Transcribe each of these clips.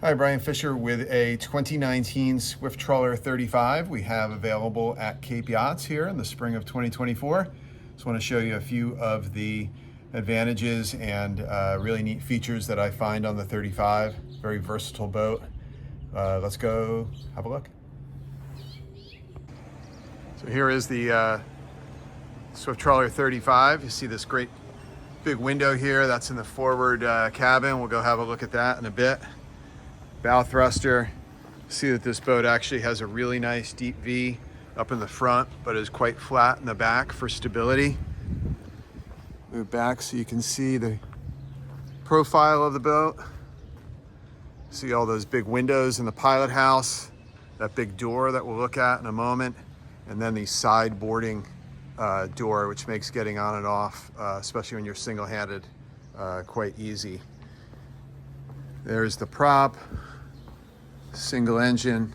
Hi, Brian Fisher with a 2019 Swift Trawler 35 we have available at Cape Yachts here in the spring of 2024. Just want to show you a few of the advantages and really neat features that I find on the 35. Very versatile boat. Let's go have a look. So here is the Swift Trawler 35. You see this great big window here. That's in the forward cabin. We'll go have a look at that in a bit. Bow thruster. See that this boat actually has a really nice deep V up in the front, but is quite flat in the back for stability. Move back so you can see the profile of the boat. See all those big windows in the pilot house, that big door that we'll look at in a moment, and then the side boarding door, which makes getting on and off, especially when you're single-handed, quite easy. There's the prop, single engine,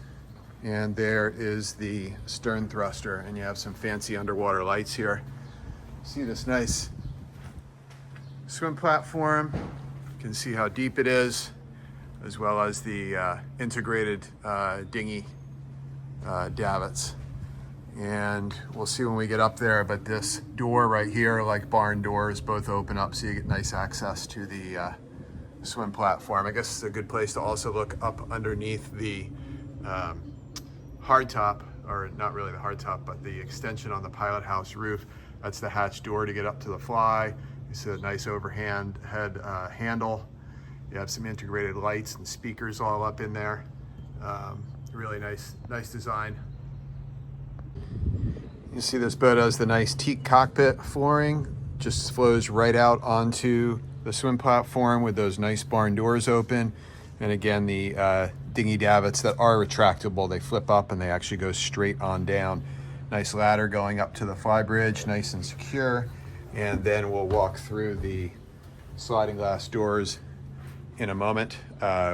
and there is the stern thruster, and you have some fancy underwater lights here. See this nice swim platform. You can see how deep it is, as well as the integrated dinghy davits. And we'll see when we get up there, but this door right here, like barn doors, both open up so you get nice access to the swim platform. I guess it's a good place to also look up underneath the hardtop, or not really the hardtop, but the extension on the pilot house roof. That's the hatch door to get up to the fly. You see a nice overhead handle. You have some integrated lights and speakers all up in there. Really nice design. You see this boat has the nice teak cockpit flooring, just flows right out onto the swim platform with those nice barn doors open. And again, the dinghy davits that are retractable, they flip up and they actually go straight on down. Nice ladder going up to the fly bridge, nice and secure. And then we'll walk through the sliding glass doors in a moment,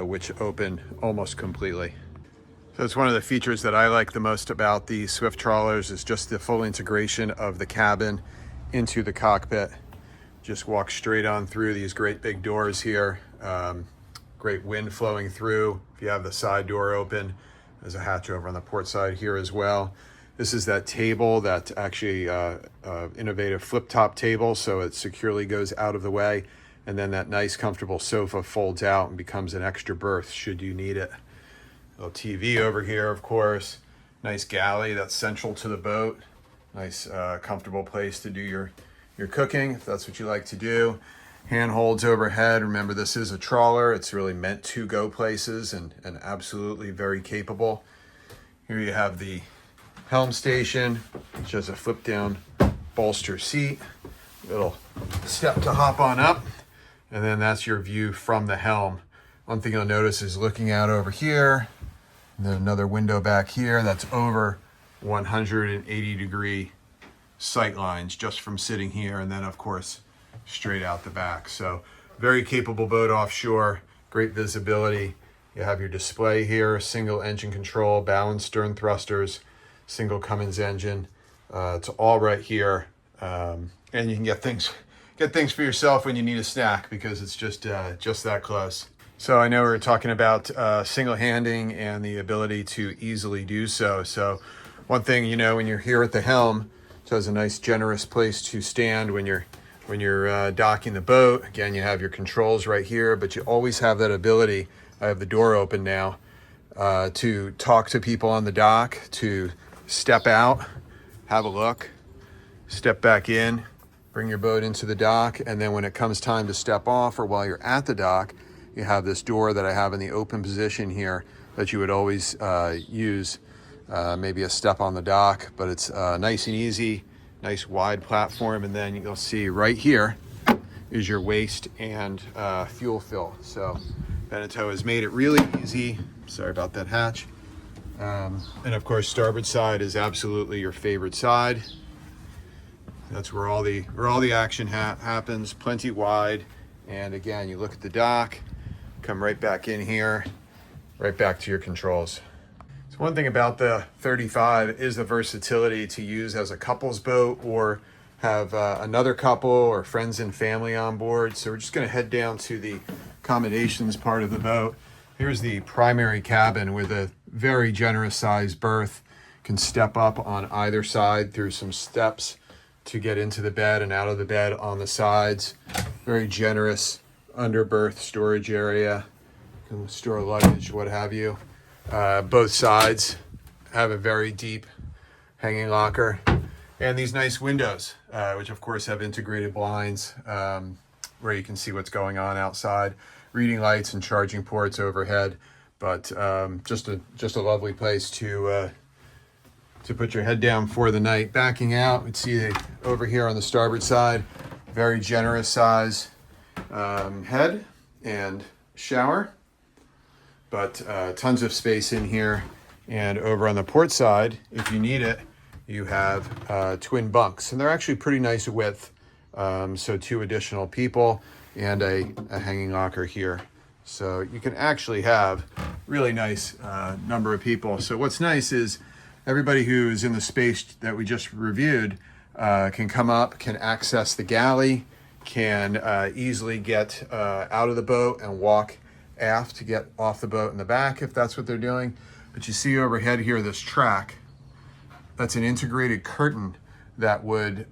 which open almost completely. So it's one of the features that I like the most about the Swift Trawlers is just the full integration of the cabin into the cockpit. Just walk straight on through these great big doors here. Great wind flowing through. If you have the side door open, there's a hatch over on the port side here as well. This is that table, that actually innovative flip top table, so it securely goes out of the way. And then that nice comfortable sofa folds out and becomes an extra berth should you need it. Little TV over here, of course. Nice galley that's central to the boat. Nice comfortable place to do your cooking, if that's what you like to do. Handholds overhead. Remember, this is a trawler. It's really meant to go places and absolutely very capable. Here you have the helm station, which has a flip down bolster seat. Little step to hop on up. And then that's your view from the helm. One thing you'll notice is looking out over here, and then another window back here that's over 180 degree sight lines just from sitting here, and then of course straight out the back. So very capable boat offshore, great visibility. You have your display here, single engine control, bow and stern thrusters, single Cummins engine. It's all right here, and you can get things for yourself when you need a snack, because it's just that close. So I know we were talking about single handing and the ability to easily do so. So one thing, you know, when you're here at the helm, it has a nice generous place to stand when you're docking the boat. Again, you have your controls right here, but you always have that ability. I have the door open now to talk to people on the dock, to step out, have a look, step back in, bring your boat into the dock, and then when it comes time to step off or while you're at the dock, you have this door that I have in the open position here that you would always use. Maybe a step on the dock, but it's nice and easy, nice wide platform. And then you'll see right here is your waste and fuel fill. So Beneteau has made it really easy. Sorry about that hatch. And of course, starboard side is absolutely your favorite side. That's where all the action happens, plenty wide. And again, you look at the dock, come right back in here, right back to your controls. So one thing about the 35 is the versatility to use as a couple's boat or have another couple or friends and family on board. So we're just going to head down to the accommodations part of the boat. Here's the primary cabin with a very generous sized berth. Can step up on either side through some steps to get into the bed and out of the bed on the sides. Very generous under berth storage area. Can store luggage, what have you. Both sides have a very deep hanging locker. And these nice windows, which of course have integrated blinds where you can see what's going on outside. Reading lights and charging ports overhead, but just a lovely place to put your head down for the night. Backing out, we'd see over here on the starboard side, very generous size head and shower, but tons of space in here. And over on the port side, if you need it, you have twin bunks, and they're actually pretty nice width. So 2 additional people and a hanging locker here. So you can actually have really nice number of people. So what's nice is everybody who's in the space that we just reviewed can come up, can access the galley, can easily get out of the boat and walk aft to get off the boat in the back if that's what they're doing. But you see overhead here, this track, that's an integrated curtain that would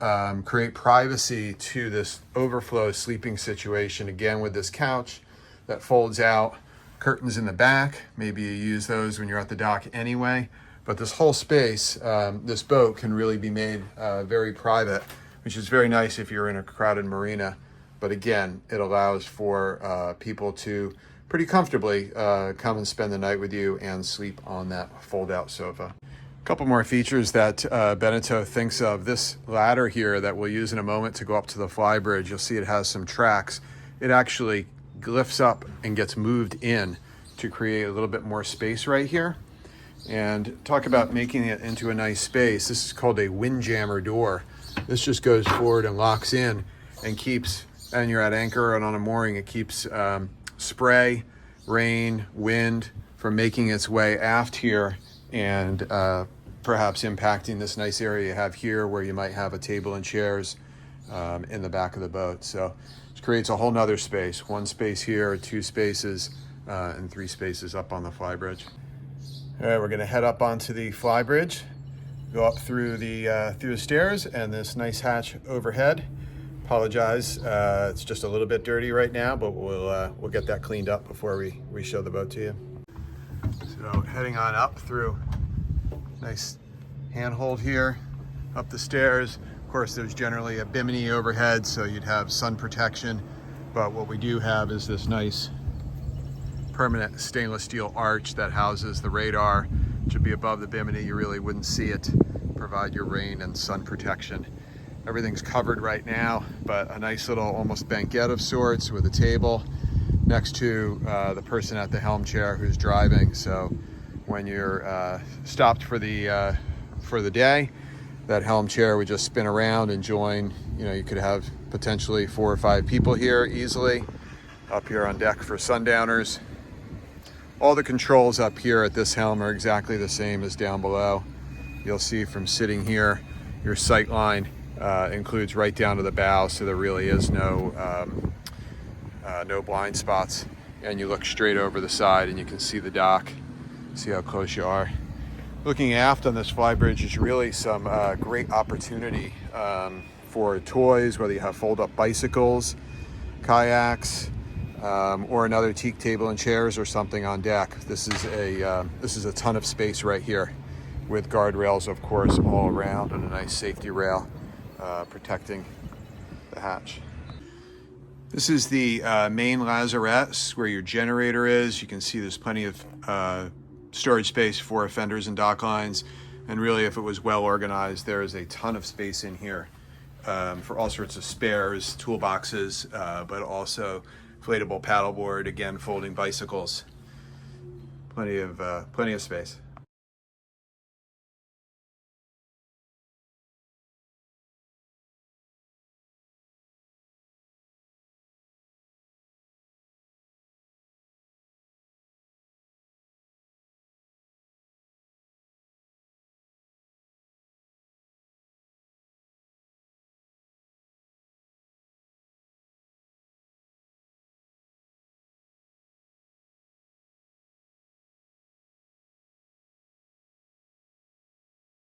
create privacy to this overflow sleeping situation. Again, with this couch that folds out, curtains in the back. Maybe you use those when you're at the dock anyway. But this whole space, this boat can really be made very private, which is very nice if you're in a crowded marina. But again, it allows for people to pretty comfortably come and spend the night with you and sleep on that fold-out sofa. A couple more features that Beneteau thinks of. This ladder here that we'll use in a moment to go up to the flybridge, you'll see it has some tracks. It actually lifts up and gets moved in to create a little bit more space right here. And talk about making it into a nice space. This is called a windjammer door. This just goes forward and locks in and keeps, and you're at anchor and on a mooring, it keeps spray, rain, wind from making its way aft here and perhaps impacting this nice area you have here where you might have a table and chairs in the back of the boat. So it creates a whole nother space. 1 space here, 2 spaces, and 3 spaces up on the flybridge. All right, we're gonna head up onto the flybridge, go up through the stairs and this nice hatch overhead. Apologize, it's just a little bit dirty right now, but we'll get that cleaned up before we show the boat to you. So heading on up through nice handhold here, up the stairs. Of course, there's generally a bimini overhead, so you'd have sun protection. But what we do have is this nice permanent stainless steel arch that houses the radar. It should be above the bimini, you really wouldn't see it. Provide your rain and sun protection. Everything's covered right now, but a nice little almost banquette of sorts with a table next to the person at the helm chair who's driving. So when you're stopped for the day, that helm chair would just spin around and join. You know, you could have potentially 4 or 5 people here easily. Up here on deck for sundowners. All the controls up here at this helm are exactly the same as down below. You'll see from sitting here, your sight line includes right down to the bow, so there really is no blind spots. And you look straight over the side and you can see the dock, see how close you are. Looking aft on this flybridge is really some great opportunity for toys, whether you have fold-up bicycles, kayaks, or another teak table and chairs or something on deck. This is a ton of space right here, with guardrails, of course, all around, and a nice safety rail protecting the hatch. This is the main lazarette, where your generator is. You can see there's plenty of storage space for fenders and dock lines, and really, if it was well organized, there is a ton of space in here for all sorts of spares, toolboxes, but also inflatable paddleboard, again, folding bicycles. Plenty of space.